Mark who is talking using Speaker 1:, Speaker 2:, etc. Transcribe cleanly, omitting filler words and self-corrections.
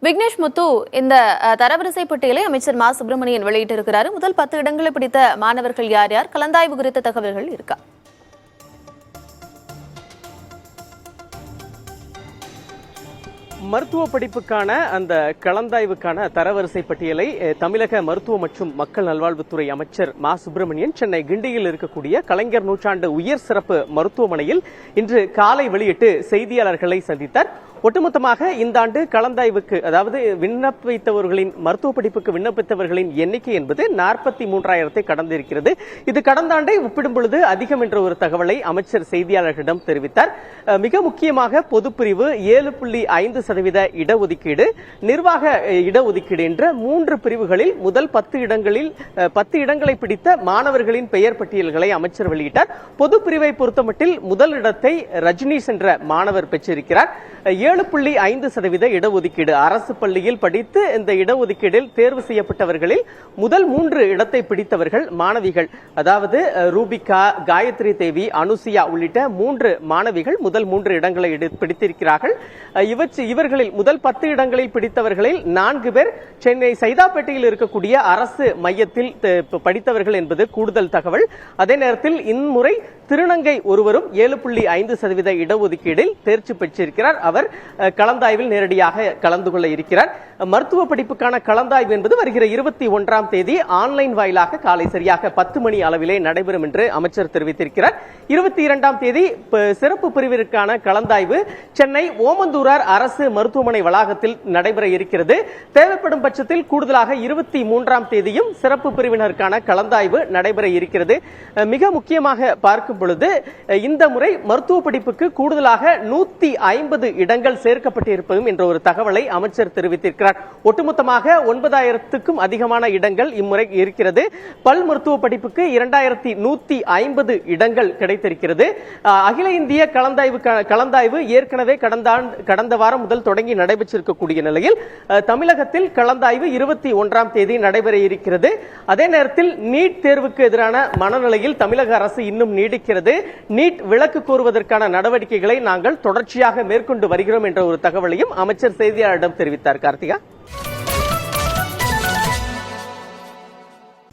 Speaker 1: விக்னேஷ் முத்து, இந்த தரவரிசை பட்டியலை அமைச்சர் மா சுப்பிரமணியன் வெளியிட்டிருக்கிறார். முதல் 10 இடங்களை பிடித்த மாணவர்கள் யார் யார்? கலந்தாய்வு குறித்த தகவல்கள் இருக்கா?
Speaker 2: மருத்துவ படிப்புக்கான அந்த கலந்தாய்வுக்கான தரவரிசை பட்டியலை தமிழக மருத்துவ மற்றும் மக்கள் நல்வாழ்வுத்துறை அமைச்சர் மா சுப்பிரமணியன் சென்னை கிண்டியில் இருக்கக்கூடிய கலைஞர் நூற்றாண்டு உயர் சிறப்பு மருத்துவமனையில் இன்று காலை வெளியிட்டு செய்தியாளர்களை சந்தித்தார். ஒட்டுமொத்தமாக இந்த ஆண்டு கலந்தாய்வுக்கு, அதாவது விண்ணப்பித்தவர்களின் மருத்துவ படிப்புக்கு விண்ணப்பித்தவர்களின் எண்ணிக்கை என்பது 43,000 கடந்திருக்கிறது. இது கடந்த ஆண்டை ஒப்பிடும் பொழுது அதிகம் என்ற ஒரு தகவலை அமைச்சர் செய்தியாளர்களிடம் தெரிவித்தார். மிக முக்கியமாக பொதுப்பிரிவு 7.5% இடஒதுக்கீடு, நிர்வாக இடஒதுக்கீடு என்ற 3 பிரிவுகளில் முதல் 10 இடங்களை பிடித்த மாணவர்களின் பெயர் பட்டியல்களை அமைச்சர் வெளியிட்டார். பொதுப்பிரிவை பொறுத்தமட்டில் முதல் இடத்தை ரஜினிஷ் என்ற மாணவர் பெற்றிருக்கிறார். 7.5% இடஒதுக்கீடு. அரசு பள்ளியில் படித்து இந்த இடஒதுக்கீடில் தேர்வு செய்யப்பட்டவர்களில் முதல் 3 இடத்தை பிடித்தவர்கள் மாணவிகள். அதாவது ரூபிகா, காயத்ரி தேவி, அனுசியா உள்ளிட்ட 3 மாணவிகள் முதல் 3 இடங்களை பிடித்திருக்கிறார்கள். இவர்களில் முதல் 10 இடங்களில் பிடித்தவர்களில் 4 பேர் சென்னை சைதாப்பேட்டையில் இருக்கக்கூடிய அரசு மையத்தில் படித்தவர்கள் என்பது கூடுதல் தகவல். அதே நேரத்தில் இம்முறை திருநங்கை ஒருவரும் 7.5% இடஒதுக்கீடில் தேர்ச்சி பெற்றிருக்கிறார். அவர் கலந்தாய்வில் நேரடியாக கலந்து கொள்ள இருக்கிறார். மருத்துவ படிப்புக்கான கலந்தாய்வு என்பது வருகிற 21ஆம் தேதி ஆன்லைன் வாயிலாக காலை சரியாக 10 மணி அளவிலே நடைபெறும் என்று அமைச்சர் தெரிவித்திருக்கிறார். 22ஆம் தேதி சிறப்பு பிரிவிற்கான கலந்தாய்வு சென்னை ஓமந்தூரார் அரசு மருத்துவமனை வளாகத்தில் நடைபெற இருக்கிறது. தேவைப்படும் பட்சத்தில் கூடுதலாக 23ஆம் தேதியும் சிறப்பு பிரிவினருக்கான கலந்தாய்வு நடைபெற இருக்கிறது. மிக முக்கியமாக பார்க்கும் பொழுது இந்த முறை மருத்துவ படிப்புக்கு கூடுதலாக 150 இடங்கள் சேர்க்கப்பட்டிருப்பதும் என்ற ஒரு தகவலை அமைச்சர் தெரிவித்திருக்கிறார். ஒட்டுமொத்தமாக 9,000க்கும் அதிகமான இடங்கள் இம்முறை இருக்கிறது. பல் மருத்துவ படிப்புக்கு 2,150 இடங்கள் கிடைத்திருக்கிறது. அகில இந்திய கலந்தாய்வு ஏற்கனவே கடந்த வாரம் முதல் தொடங்கி நடைபெற்றிருக்கக்கூடிய நிலையில் தமிழகத்தில் கலந்தாய்வு 21ஆம் தேதி நடைபெற இருக்கிறது. அதே நேரத்தில் நீட் தேர்வுக்கு எதிரான மனநிலையில் தமிழக அரசு இன்னும் நீடிக்கிறது. நீட் விலக்கு கோருவதற்கான நடவடிக்கைகளை நாங்கள் தொடர்ச்சியாக மேற்கொண்டு வருகிறோம் என்ற ஒரு தகவலையும் அமைச்சர் செய்தியாளரிடம் தெரிவித்தார். கார்த்திகா.